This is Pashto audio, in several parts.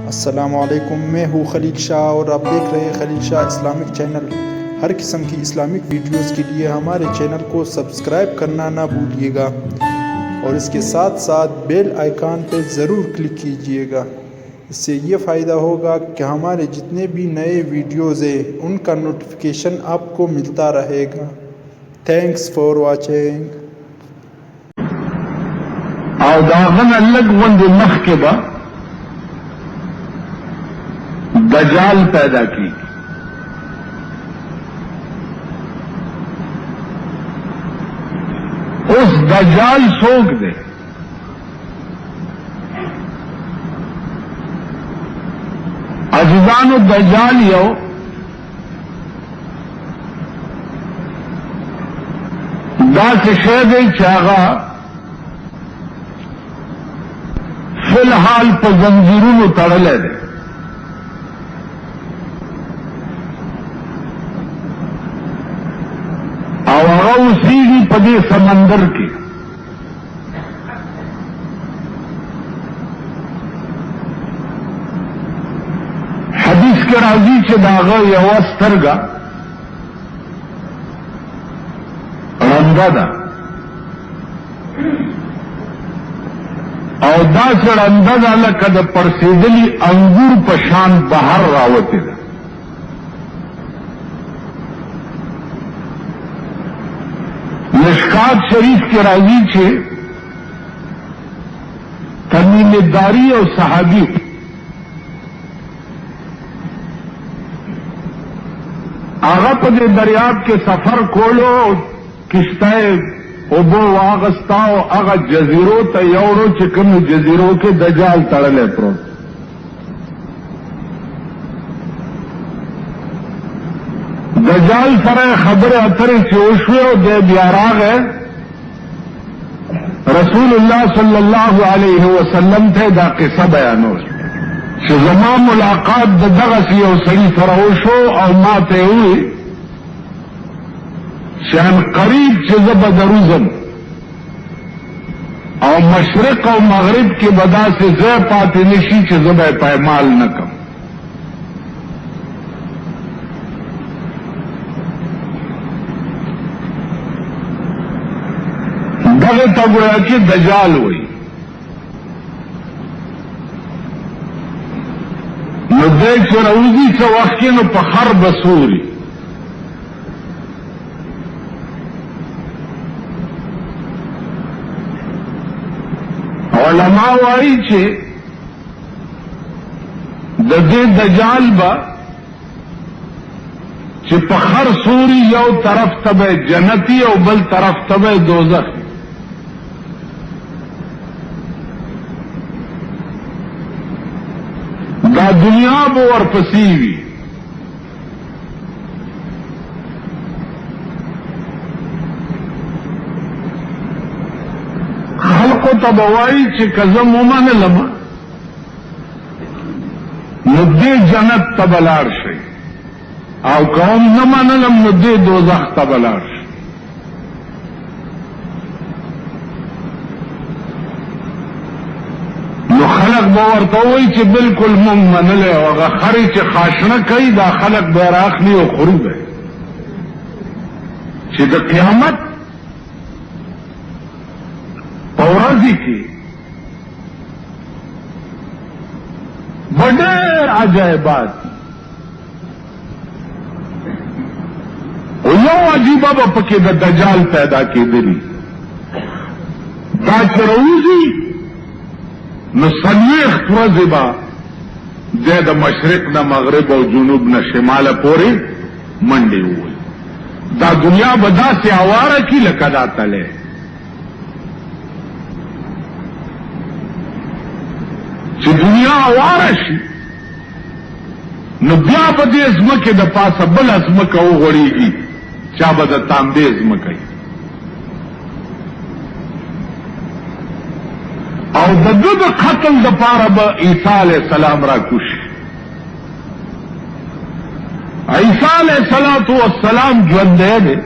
अस्सलामुअलैकुम, मैं हूँ खलील शाह और आप देख रहे हैं खलील शाह इस्लामिक चैनल। हर किस्म की इस्लामिक वीडियोस के लिए हमारे चैनल को सब्सक्राइब करना ना भूलिएगा और इसके साथ साथ बेल आइकन पर ज़रूर क्लिक कीजिएगा। इससे ये फ़ायदा होगा कि हमारे जितने भी नए वीडियोज़ हैं उनका नोटिफिकेशन आपको मिलता रहेगा। Thanks for watching. او داغن الگ وند مخ کے با دجال پیدا کی اس دجال سوک دے عزیزان الدجال یو دا سے شہد چاغا فی الحال په زنجیرونو تړلی دی او هغه اوسېږي په دې سمندر کې حدیث کې راځي چې د هغه یوه سترګه ړنده ده او دا څړنده ده لکه د پړسېدلي انګور په شان بهر راوتې ده. مشکات شریف کې راځي چې تمیم داری او صحابي هغه په دې دریاب کې سفر کولو کشته اوبو واغستاو هغه جزیرو ته یوړو چې کوم جزیرو کې دجال تړلی پروت. دجال سره خبرې اترې چې وشوې او دی بیا راغی رسول الله صلی الله علیه وسلم ته دا قصه بیانول چې زما ملاقات د دغسې یو سړي سره وشو او ما ته یې وویل شان قریب چې زه به دروزم او مشرق او مغرب کې به داسې ځای پاتې نشي چې زه به یې پایمال نه کړم. دغه ته ګویا چې دجال وایي. نو دی چې راوځي څه وخت کې نو په خر به سوري علماء وایي چې د دې دجال به چې په خر سوري یو طرف ته به جنتي او بل طرف ته به دوزخ. دا دنیا به ورپسې وي خلقو ته به وایي چې که زه ومنلم نو دې جنت ته به لاړ شئ او که هم نه منلم نو دې دوزخ ته به لاړ شئ. نو خلق به ورته وایي چې بلکل مونږ منلی او هغه خرې چې خاشنه کوي دا خلق به یې رااخلي او خوري به چې د قیامت ورځی کې ډېر عجایبات او یو عجیبه به پکې د دجال پیدا کېدلي. دا چې راوځي نو څلوېښت ورځې به دی د مشرق نه مغرب او جنوب نه شماله پورې منډې ووایي. دا دنیا به داسې اواره کي لکه دا تلی. چې دنیا اواره شي نو بیا به دې ځمکې د پاسه بله ځمکه وغوړېږي چا به د تانبې ځمکه وي او د ده د قتل دپاره به عیسی علیه السلام راکوشي. عیسی علیه السلام ژوندی دی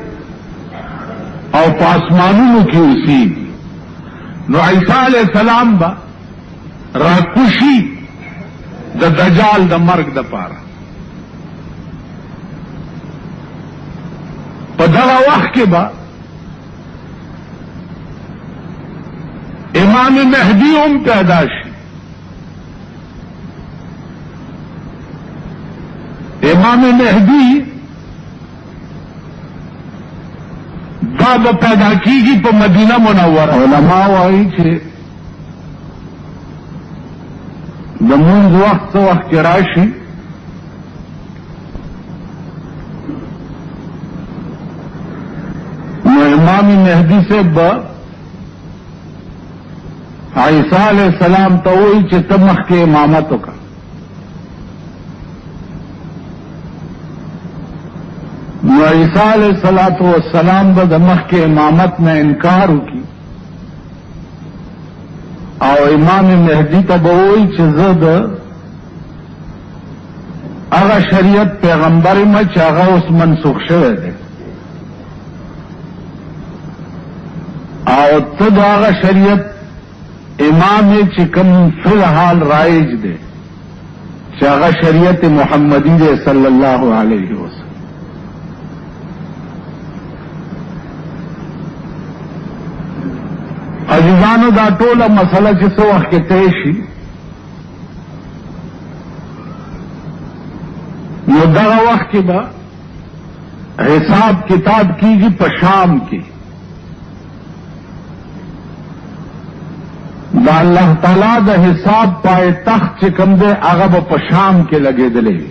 او په اسمانونو کې اوسېږي. نو عیسی علیہ السلام با راکوشی د دجال د مرګ د پاره. په دغه وخت کې به امام مهدی هم پیدا شي. امام مهدی دا به پیدا کیږي په مدینه منوره. علما وایي چې د مونږ وخت څه وخت کې راشي نو امام مهدی سے به عیسی علیہ السلام ته وایي چې ته مخکې امامت وکړه. نو عیسی علیہ السلام به د مخکې امامت نه انکار وکړي او امام مهدی ته به وایي چې زه د هغه شریعت پیغمبر یم چې هغه اوس منسوخ شوی دی او ته د هغه شریعت امام یې چې کوم فی الحال رایج دی چې هغه شریعت محمدی دی صلی الله علیه وسلم. عزیزانو دا ټوله مسله چې څه وخت کې طے شي نو دغه وخت کې به حساب کتاب کیږي په شام کې. دا الله تعالی د حساب پای تخت چې کوم دی هغه به په شام کې لګېدلی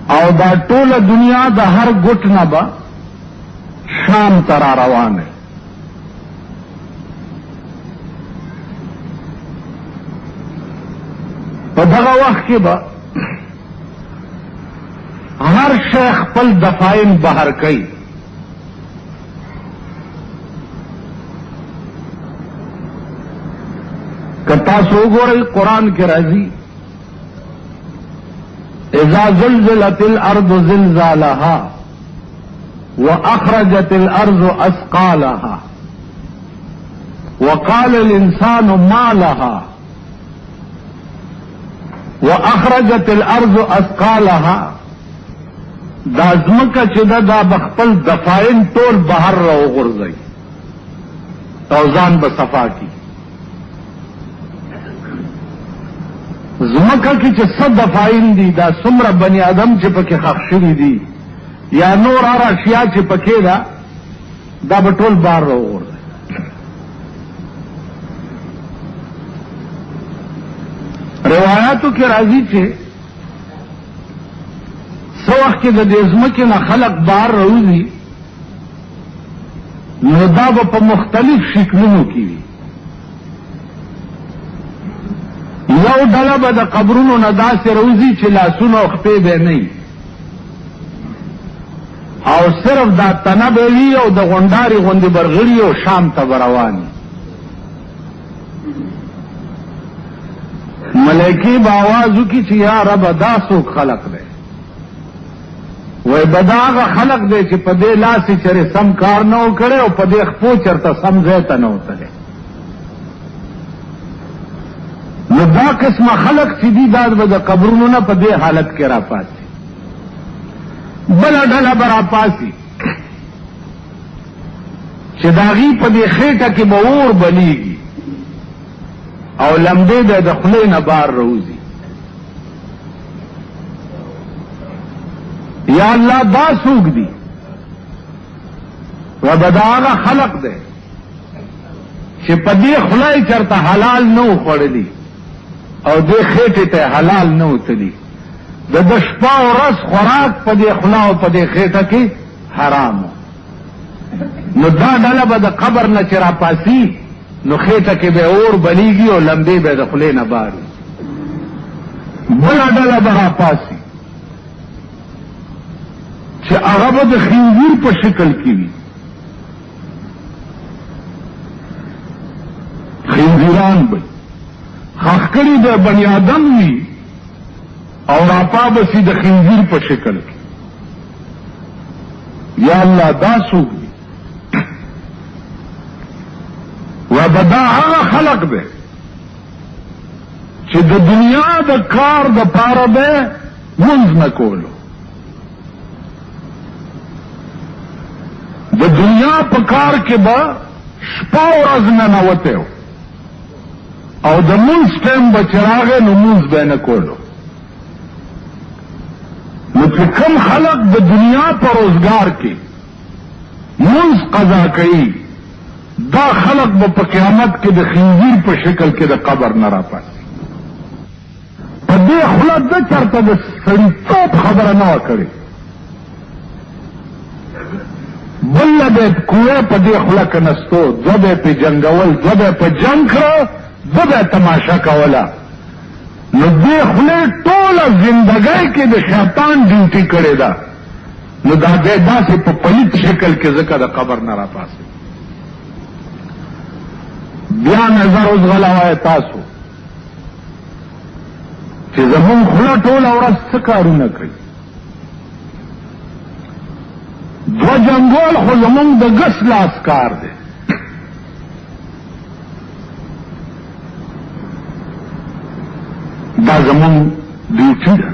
او دا ټوله دنیا د هر ګوټ نه به شام ته را روان ہے. په دغه وخت کې به هر شی خپل دفاعین بهر کوي. که تاسو وګورئ قرآن کې راځي اذا زلزلت الارض زلزالها وأخرجت الأرض أثقالها وقال الإنسان ما لها وأخرجت الأرض أثقالها. دا ځمکه چې دا بخپل دفاعین ټول بهر راوغورځي او ځان به صفا کی. ځمکه کې چې څه دفاعین دي دا څومره بني آدم چې پکې ښخ شوي دي یا نور هر اشیاء چې پکې ده دا به ټول بار راوغورځي. روایاتو کې راځي چې څه وخت کې د دې ځمکې نه خلق بار راوځي نو دا به په مختلف شکلونو کې وي. یو ډله به د قبرونو نه داسې راوځي چې لاسونه او خپې به نه وي او صرف دا تنه به وي او د غونډارې غوندې برغړي او شام ته به رواني. ملایکې به آواز وکړي چې یا رب دا څوک خلق دی؟ وای به دا هغه خلق دی چې په دې لاس یې چېرې سم کار نه و کړی او په دې خپو چېرته سم ځای ته نه و تللی. نو دا قسمه خلق چې دي دا به د قبرونو نه په دې حالت کې راپاسي. بله ډله به راپاسي چې د هغې په دې خېټه کې به اور بلیږي او لمبې به د خولې نه بار راوځي. یا الله دا څوک دي؟ و به دا هغه خلق دی چې په دې خوله یې چېرته حلال نه و خوړلي او دې خېټې ته حلال نه و تلي. د شپه او ورځ خوراک په دې خوله او په دې خېټه کې حرام و. نو دا ډله به د قبر نه چې راپاسي نو خېټه کې به اور بلیږي او لمبې به د خولې نه بار وي. بله ډله به راپاسي چې هغه به د خنزیر په شکل کې وي. خنزیران به خاص کړي د بني آدم وي او راپا بسی د خنزیر په شکل کې. یا الله دا څوک دي؟ و به دا هغه خلق دی چې د دنیا د کار د پاره به منځ نه کولو، د دنیا په کار کې به شپه ورځ نه نوته او د منځ ټیم به چې راغی نو منځ به نه کولو. نو چې کوم خلق د دنیا په روزګار کې منځ قضا کوي، دا خلق به په قیامت کې د خنزیر په شکل کې د قبر نه راپاسي. په دې خوله ده چرته د سړیتوب خبره نه وه کړې، بله به یې کوې په دې خوله کې نستو، زه به یې پې جنګول، زه به یې په جنګ کړه، زه به یې تماشه کوله. نو دې خولې ټوله زندګۍ کې د شیطان ډیوټي کړې ده، نو دا دی داسې په پلیت شکل کې ځکه د قبر نه راپاسي. بیا نظر اوس غلوای تاسو چې زمون خوله ټوله ورځ څه کارونه کوي. دوه جنګول خو زمونږ د ګس لاس کار دی. دا زمون ډیوټي ده.